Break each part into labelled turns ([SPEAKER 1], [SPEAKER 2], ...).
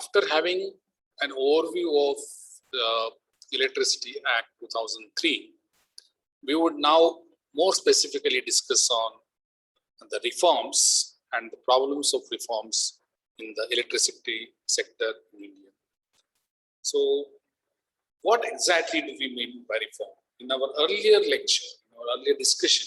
[SPEAKER 1] After having an overview of the Electricity Act 2003, we would now more specifically discuss on the reforms and the problems of reforms in the electricity sector in India. So, what exactly do we mean by reform? In our earlier lecture, in our earlier discussion,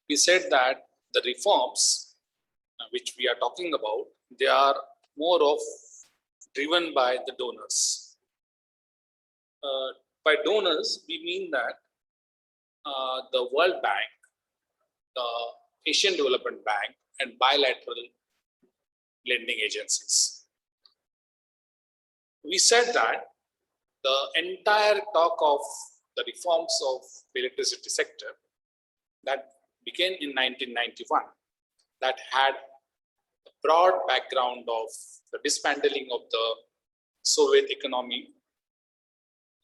[SPEAKER 1] we said that the reforms which we are talking about, they are more of driven by the donors. By donors, we mean that the World Bank, the Asian Development Bank, and bilateral lending agencies. We said that the entire talk of the reforms of the electricity sector that began in 1991, that had a broad background of the dismantling of the Soviet economy.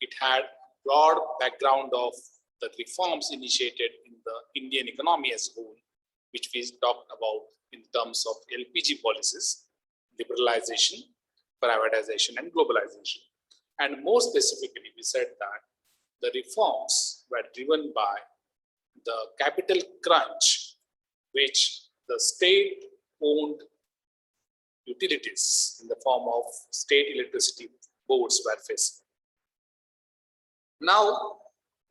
[SPEAKER 1] It had broad background of the reforms initiated in the Indian economy as a whole, which we talked about in terms of LPG policies, liberalization, privatization, and globalization. And more specifically, we said that the reforms were driven by the capital crunch, which the state-owned utilities in the form of state electricity boards were facing. Now,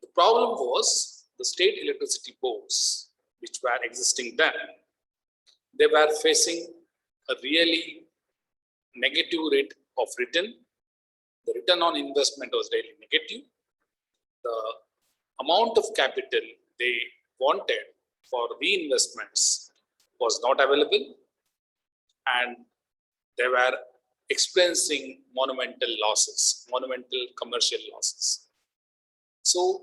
[SPEAKER 1] the problem was the state electricity boards, which were existing then, they were facing a really negative rate of return. The return on investment was really negative. The amount of capital they wanted for reinvestments was not available, and they were experiencing monumental losses, monumental commercial losses. So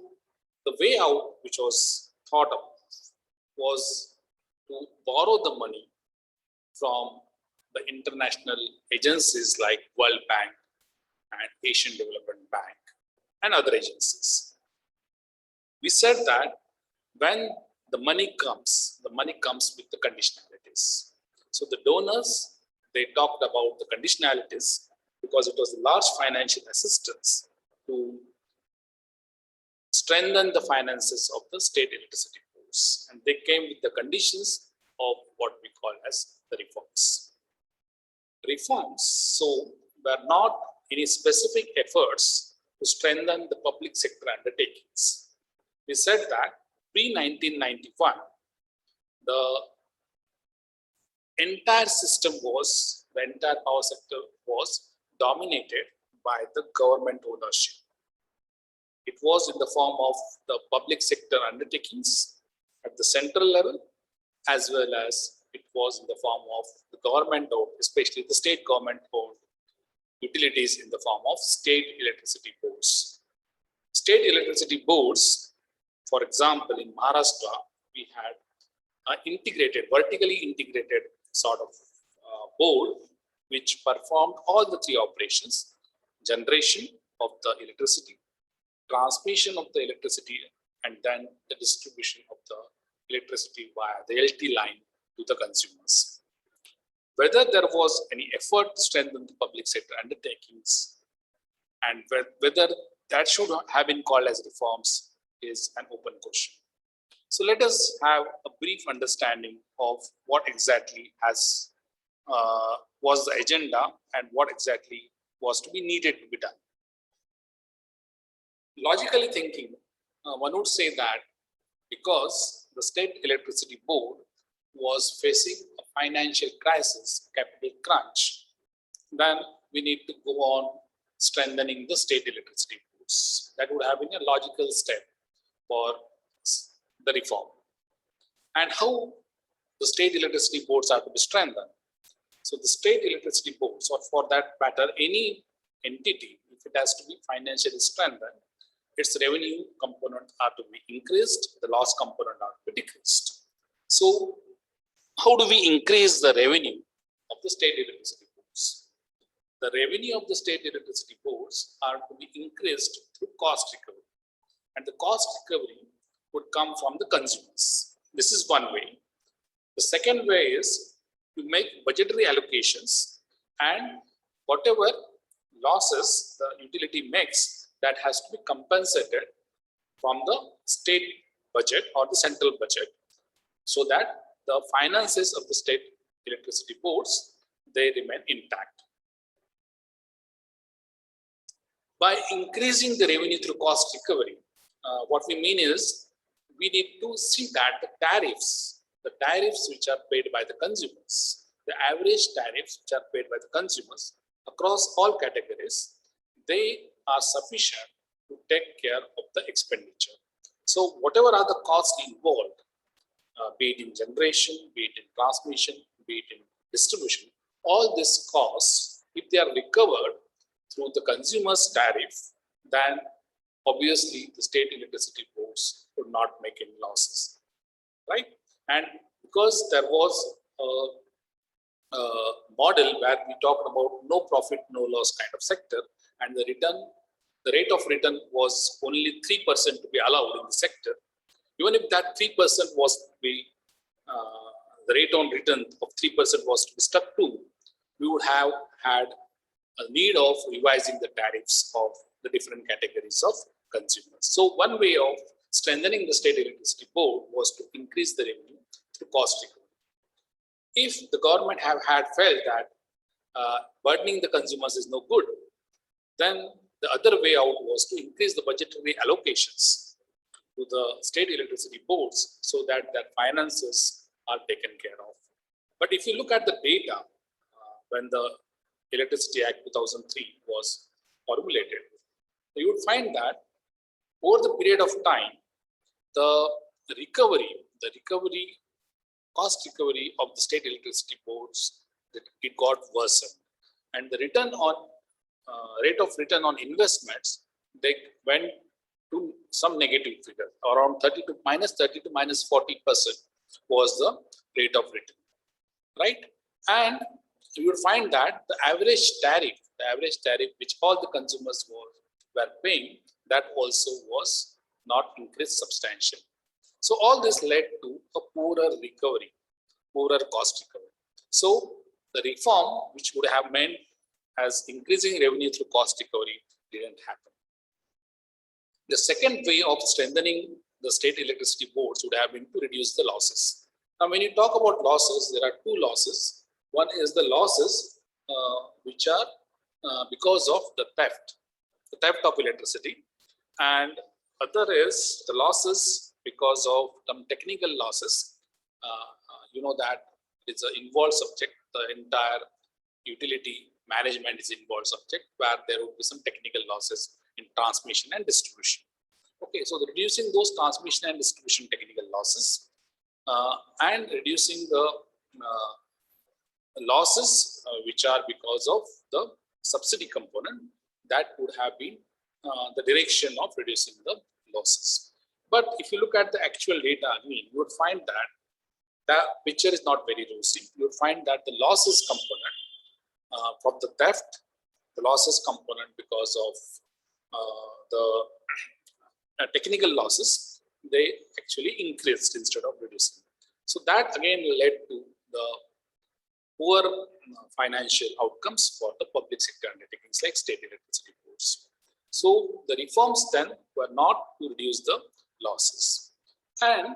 [SPEAKER 1] the way out which was thought of was to borrow the money from the international agencies like World Bank and Asian Development Bank and other agencies. We said that when the money comes with the conditionalities. So the donors, they talked about the conditionalities because it was a large financial assistance to strengthen the finances of the state electricity boards. And they came with the conditions of what we call as the reforms. Reforms, so, were not any specific efforts to strengthen the public sector undertakings. We said that pre-1991, the entire power sector was dominated by the government ownership. It was in the form of the public sector undertakings at the central level, as well as it was in the form of the government owned, especially the state government owned utilities in the form of state electricity boards. State electricity boards, for example, in Maharashtra, we had an vertically integrated sort of board which performed all the three operations: generation of the electricity, transmission of the electricity, and then the distribution of the electricity via the LT line to the consumers. Whether there was any effort to strengthen the public sector undertakings and whether that should have been called as reforms is an open question. So let us have a brief understanding of what exactly was the agenda and what exactly was to be needed to be done. Logically thinking, one would say that because the state electricity board was facing a financial crisis, capital crunch, then we need to go on strengthening the state electricity boards. That would have been a logical step for the reform. And how the state electricity boards are to be strengthened. So the state electricity boards, or for that matter, any entity, if it has to be financially strengthened, its revenue component are to be increased, the loss component are to be decreased. So how do we increase the revenue of the state electricity boards? The revenue of the state electricity boards are to be increased through cost recovery. And the cost recovery would come from the consumers. This is one way. The second way is to make budgetary allocations, and whatever losses the utility makes that has to be compensated from the state budget or the central budget, so that the finances of the state electricity boards, they remain intact. By increasing the revenue through cost recovery, what we mean is we need to see that the tariffs which are paid by the consumers, the average tariffs which are paid by the consumers across all categories, they are sufficient to take care of the expenditure. So whatever are the costs involved, be it in generation, be it in transmission, be it in distribution, all these costs, if they are recovered through the consumer's tariff, then obviously the state electricity boards would not make any losses, right? And because there was a model where we talked about no profit, no loss kind of sector, and the rate of return was only 3% to be allowed in the sector. Even if that 3% was to be, the rate on return of 3% was to be stuck to, we would have had a need of revising the tariffs of the different categories of consumers. So one way of strengthening the state electricity board was to increase the revenue through cost recovery. If the government had felt that burdening the consumers is no good, then the other way out was to increase the budgetary allocations to the state electricity boards so that their finances are taken care of. But if you look at the data, when the Electricity Act 2003 was formulated, you would find that over the period of time, the cost recovery of the state electricity boards, it got worsened, and the return on rate of return on investments, they went to some negative figure, around 30 to minus 40% was the rate of return, right? And you will find that the average tariff which all the consumers were paying, that also was not increased substantially. So all this led to a poorer cost recovery. So the reform which would have meant as increasing revenue through cost recovery didn't happen. The second way of strengthening the state electricity boards would have been to reduce the losses. Now, when you talk about losses, there are two losses. One is the losses which are because of the theft of electricity, and other is the losses because of some technical losses. You know that it's an involved subject. The entire utility management is involved subject, where there will be some technical losses in transmission and distribution. Okay, so reducing those transmission and distribution technical losses and reducing the losses which are because of the subsidy component, that would have been the direction of reducing the losses. But if you look at the actual data, you would find that the picture is not very rosy. You would find that the losses component from the theft, the losses component because of the technical losses, they actually increased instead of reducing. So that again led to the poor financial outcomes for the public sector undertakings like state electricity boards. So the reforms then were not to reduce the losses, and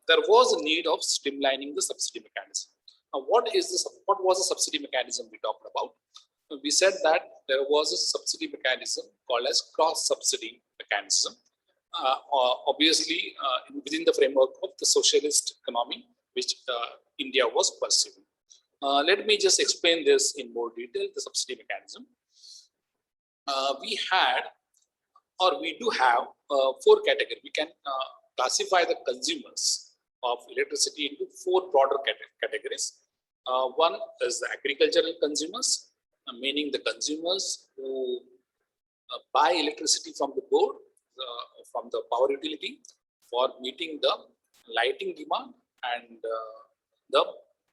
[SPEAKER 1] there was a need of streamlining the subsidy mechanism. Now, what was the subsidy mechanism we talked about? We said that there was a subsidy mechanism called as cross subsidy mechanism, obviously within the framework of the socialist economy which India was pursuing. Let me just explain this in more detail, the subsidy mechanism. We had, or we do have, four categories. We can classify the consumers of electricity into four broader categories. One is the agricultural consumers, meaning the consumers who buy electricity from the board, from the power utility, for meeting the lighting demand and the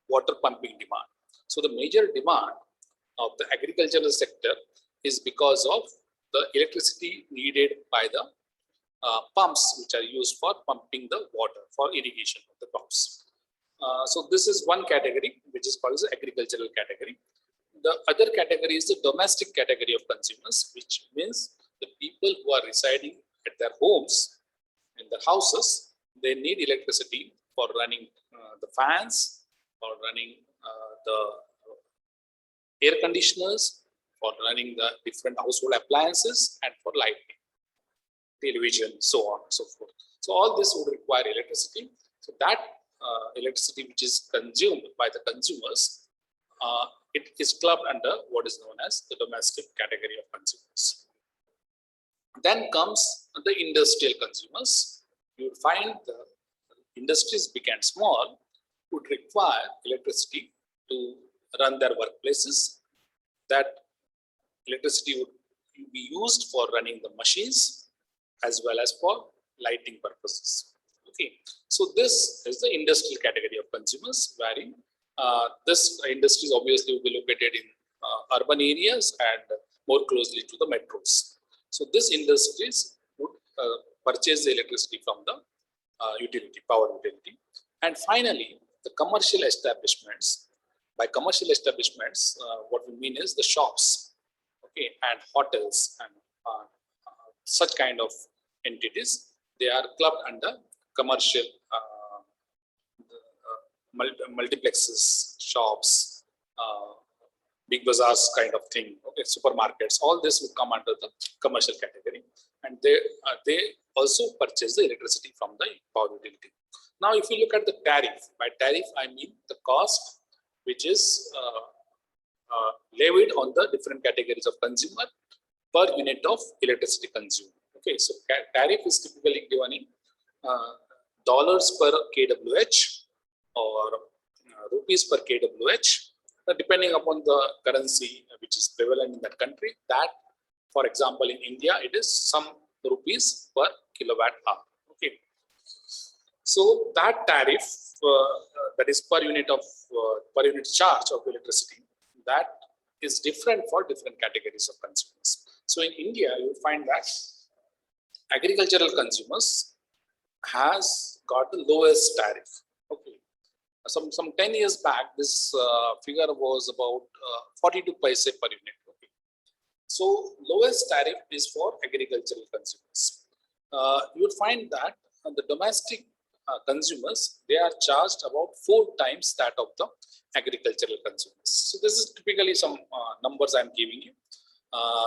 [SPEAKER 1] water pumping demand. So the major demand of the agricultural sector is because of the electricity needed by the pumps which are used for pumping the water for irrigation of the crops. So this is one category which is called the agricultural category. The other category is the domestic category of consumers, which means the people who are residing at their homes, in their houses. They need electricity for running the fans, for running the air conditioners, for running the different household appliances, and for lighting, television, so on and so forth. So all this would require electricity. So that electricity which is consumed by the consumers, it is clubbed under what is known as the domestic category of consumers. Then comes the industrial consumers. You would find the industries big and small would require electricity to run their workplaces. That electricity would be used for running the machines as well as for lighting purposes. Okay, so this is the industrial category of consumers, wherein this industries obviously will be located in urban areas and more closely to the metros. So this industries would purchase the electricity from the utility, power utility. And finally, the commercial establishments. By commercial establishments, what we mean is the shops, okay, and hotels and such kind of entities. They are clubbed under commercial multiplexes, shops, big bazaars kind of thing, okay, supermarkets. All this would come under the commercial category, and they also purchase the electricity from the power utility. Now, if you look at the tariff, by tariff I mean the cost which is levied on the different categories of consumer per unit of electricity consumed. Okay, so tariff is typically given in dollars per kWh or rupees per kWh, depending upon the currency which is prevalent in that country. That, for example, in India, it is some rupees per kilowatt hour. Okay, so that tariff that is per unit charge of electricity, that is different for different categories of consumers. So in India, you find that agricultural consumers has got the lowest tariff. Okay, some 10 years back, this figure was about 42 paise per unit. Okay, so lowest tariff is for agricultural consumers. You would find that the domestic consumers, they are charged about 4 times that of the agricultural consumers. So this is typically some numbers I'm giving you.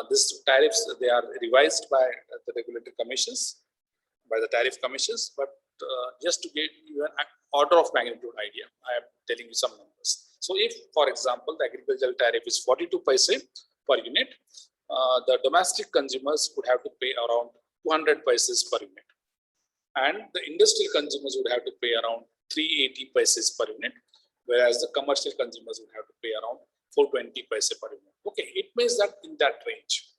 [SPEAKER 1] These tariffs, they are revised by the regulatory commissions, by the tariff commissions, but just to give you an order of magnitude idea, I am telling you some numbers. So if, for example, the agricultural tariff is 42 paise per unit, the domestic consumers would have to pay around 200 paises per unit, and the industrial consumers would have to pay around 380 paises per unit, whereas the commercial consumers would have to pay around 420 paise per unit. Okay, it means that in that range.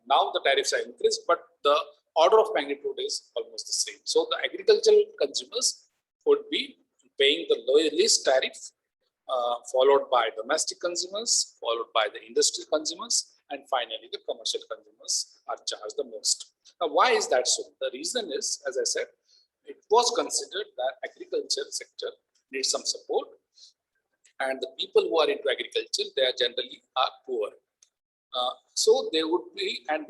[SPEAKER 1] Now the tariffs are increased, but the order of magnitude is almost the same. So the agricultural consumers would be paying the least tariff, followed by domestic consumers, followed by the industrial consumers, and finally the commercial consumers are charged the most. Now, why is that so? The reason is, as I said, it was considered that agriculture sector needs some support, and the people who are into agriculture, they are generally poor. So they would be, and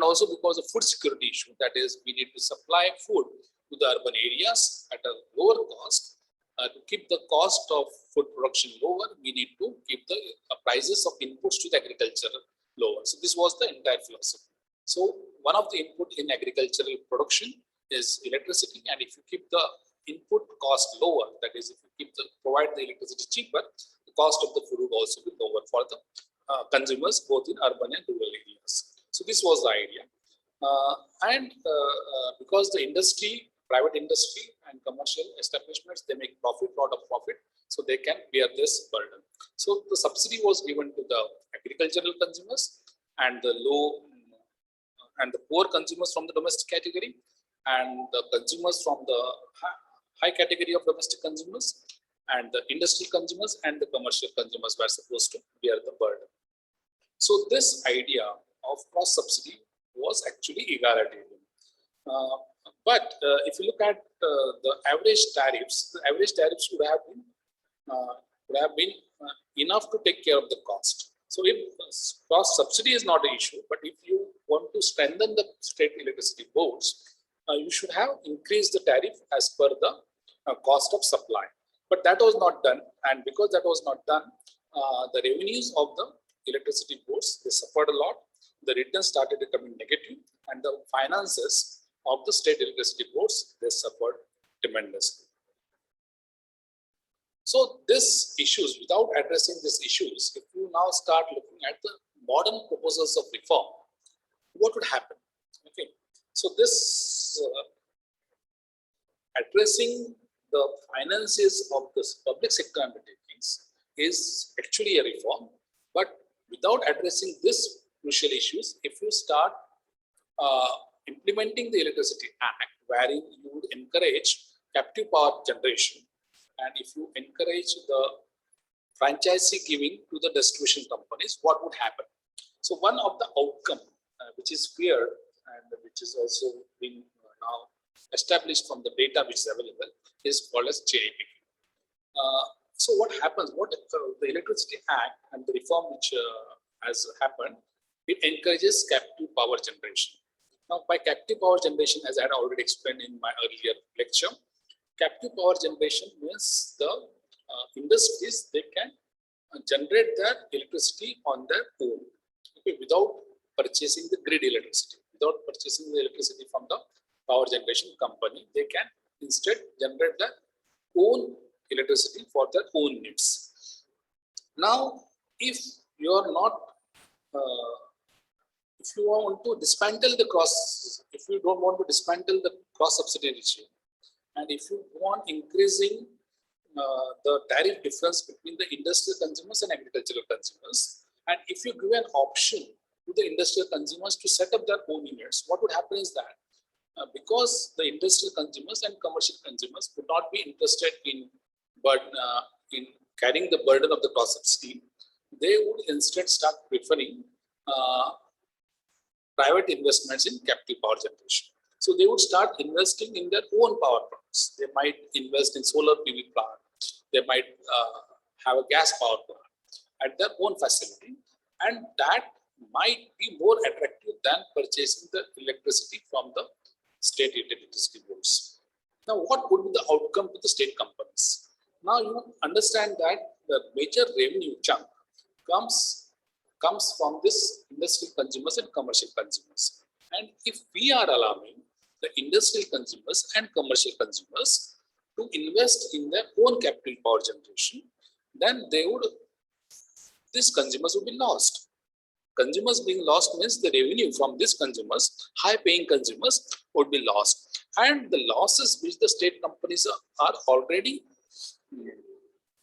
[SPEAKER 1] also because of food security issue, that is, we need to supply food to the urban areas at a lower cost. To keep the cost of food production lower, we need to keep the prices of inputs to the agriculture lower. So this was the entire philosophy. So one of the input in agricultural production is electricity, and if you keep the input cost lower, that is, if you provide the electricity cheaper, the cost of the food would also be lower for the consumers, both in urban and rural areas. So this was the idea, because the industry, private industry and commercial establishments, they make lot of profit, so they can bear this burden. So the subsidy was given to the agricultural consumers and the low and the poor consumers from the domestic category, and the consumers from the high category of domestic consumers, and the industrial consumers and the commercial consumers were supposed to bear the burden. So this idea of cross subsidy was actually egalitarian. But if you look at the average tariffs would have been enough to take care of the cost. So if cost subsidy is not an issue, but if you want to strengthen the state electricity boards, you should have increased the tariff as per the cost of supply. But that was not done, and because that was not done, the revenues of the electricity boards, they suffered a lot. The returns started becoming negative, and the finances of the state electricity boards, they suffered tremendously. So these issues, without addressing these issues, if you now start looking at the modern proposals of reform, what would happen? Okay, so this addressing the finances of this public sector undertakings is actually a reform, but without addressing these crucial issues, if you start implementing the Electricity Act, wherein you would encourage captive power generation, and if you encourage the franchisee giving to the distribution companies, what would happen? So one of the outcome which is feared and which is also being now established from the data which is available is called as cherry picking. So what happens? What the Electricity Act and the reform which has happened, it encourages captive power generation. Now, by captive power generation, as I had already explained in my earlier lecture, captive power generation means the industries, they can generate their electricity on their own, okay, without purchasing the grid electricity, without purchasing the electricity from the power generation company. They can instead generate their own electricity for their own needs. Now, if you are not if you want to dismantle the if you don't want to dismantle the cross subsidy regime, and if you want increasing the tariff difference between the industrial consumers and agricultural consumers, and if you give an option to the industrial consumers to set up their own units, what would happen is that because the industrial consumers and commercial consumers would not be interested in carrying the burden of the cross subsidy, they would instead start preferring private investments in captive power generation. So they would start investing in their own power plants. They might invest in solar PV plant. They might have a gas power plant at their own facility, and that might be more attractive than purchasing the electricity from the state electricity boards. Now, what would be the outcome to the state companies? Now, you understand that the major revenue chunk comes from this industrial consumers and commercial consumers. And if we are allowing the industrial consumers and commercial consumers to invest in their own captive power generation, then these consumers would be lost. Consumers being lost means the revenue from these consumers, high-paying consumers, would be lost. And the losses which the state companies are already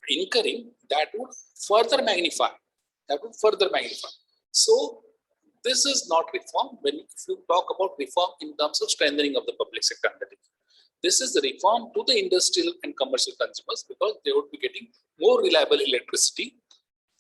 [SPEAKER 1] incurring, that would further magnify. So this is not reform. If you talk about reform in terms of strengthening of the public sector undertaking, this is the reform to the industrial and commercial consumers, because they would be getting more reliable electricity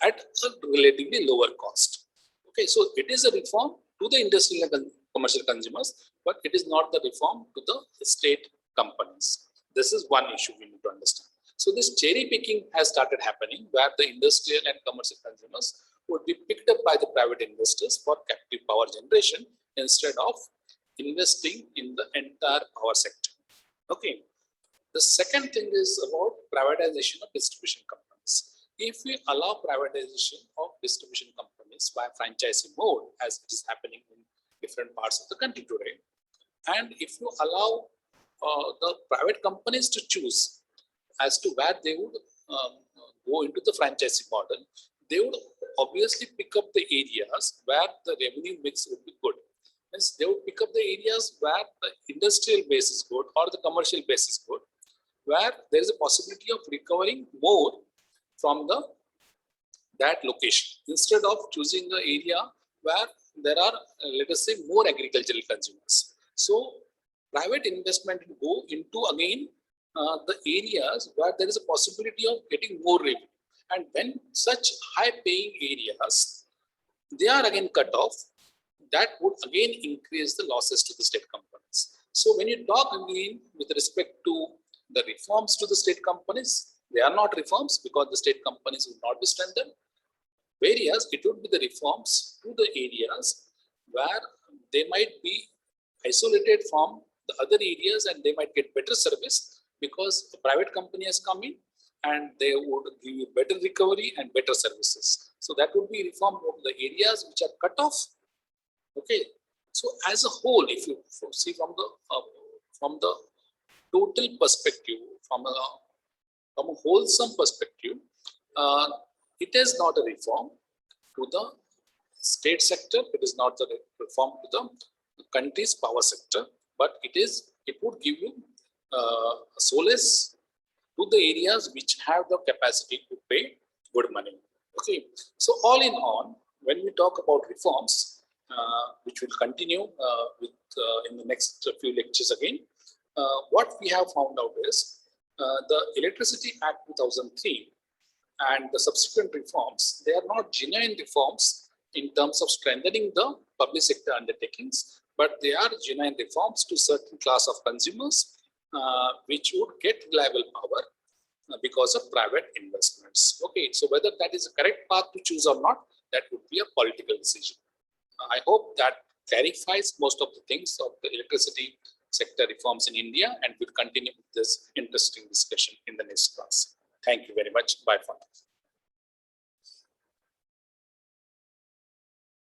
[SPEAKER 1] at a relatively lower cost. Okay, so it is a reform to the industrial and commercial consumers, but it is not the reform to the state companies. This is one issue we need to understand. So this cherry picking has started happening, where the industrial and commercial consumers would be picked up by the private investors for captive power generation instead of investing in the entire power sector. Okay. The second thing is about privatization of distribution companies. If we allow privatization of distribution companies by franchising mode, as it is happening in different parts of the country today, and if you allow the private companies to choose as to where they would go into the franchising model, they would obviously pick up the areas where the revenue mix would be good. Means they would pick up the areas where the industrial base is good or the commercial base is good, where there is a possibility of recovering more from that location, instead of choosing the area where there are, let us say, more agricultural consumers. So private investment will go into, again, the areas where there is a possibility of getting more revenue. And when such high paying areas, they are again cut off, that would again increase the losses to the state companies. So when you talk again with respect to the reforms to the state companies, They are not reforms because the state companies will not be strengthened. Whereas it would be the reforms to the areas where they might be isolated from the other areas and they might get better service because the private company has come in and they would give you better recovery and better services. So that would be reform of the areas which are cut off. Okay. So as a whole, if you see from the total perspective, from a wholesome perspective, it is not a reform to the state sector. It is not the reform to the country's power sector, but it would give you solace to the areas which have the capacity to pay good money. Okay, so all in all, when we talk about reforms, which will continue in the next few lectures again, what we have found out is the Electricity Act 2003 and the subsequent reforms, they are not genuine reforms in terms of strengthening the public sector undertakings, but they are genuine reforms to certain class of consumers which would get reliable power because of private investments. Okay, so whether that is a correct path to choose or not, that would be a political decision. I hope that clarifies most of the things of the electricity sector reforms in India, and we'll continue with this interesting discussion in the next class. Thank you very much. Bye for now.